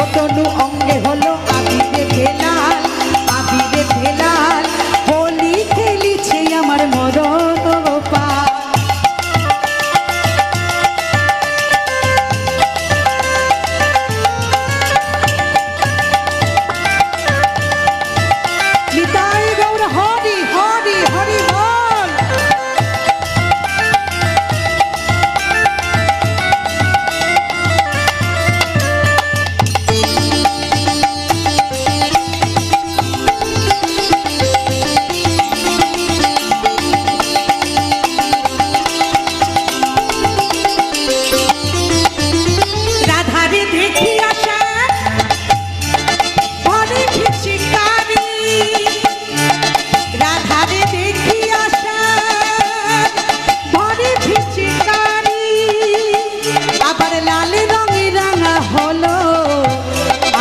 শ্যামতনু অঙ্গে হলো আবিরে ভেলাল, আবিরে ভেলাল, হোলি খেলিছে আমার মদন গোপাল। নিতাই গৌর হরি হরি হরি বল। রাধারে দেখি আসা ভরে পিচকারি, রাধারে দেখি আসা ভরে পিচকারি, আবার লাল রঙে রাঙা হলো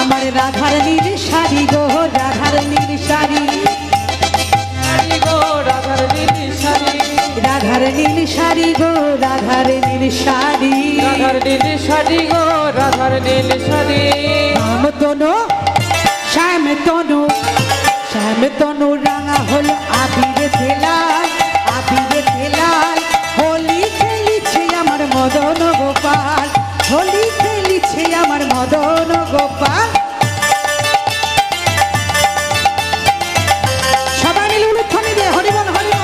আমার রাধার নীল শাড়ি গো, রাধার নীল শাড়ি, রাধার নীল শাড়ি, রাধার নীল শাড়ি গো, রাধার নীল শাড়ি, রাধার নীল শাড়ি গো, রাধার নীল শাড়ি। শ্যামতনু শ্যামতনু শ্যামতনু রাঙা হলো আবিরে ভেলাল, আবিরে ভেলাল, হোলি খেলিছে আমার মদন গোপাল, হোলি খেলিছে আমার মদন গোপাল। সবাই মিলে উলুধ্বনি দিয়ে হরিবল হরিবল।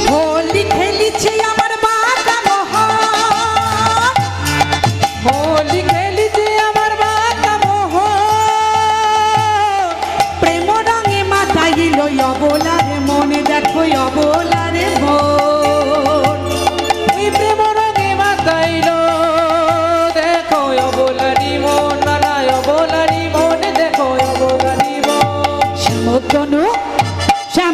হোলি খেলিছে আমার বাঁকা মোহন, হোলি খেলিছে আমার বাঁকা মোহন, প্রেম রঙে মাতাইল অবলার মনে, দেখো অবলার মন। ওই প্রেম রঙে মাতাইল দেখো অবলারি মন, নানা অবলারি মন, দেখো অবলারি মন। শ্যামতনু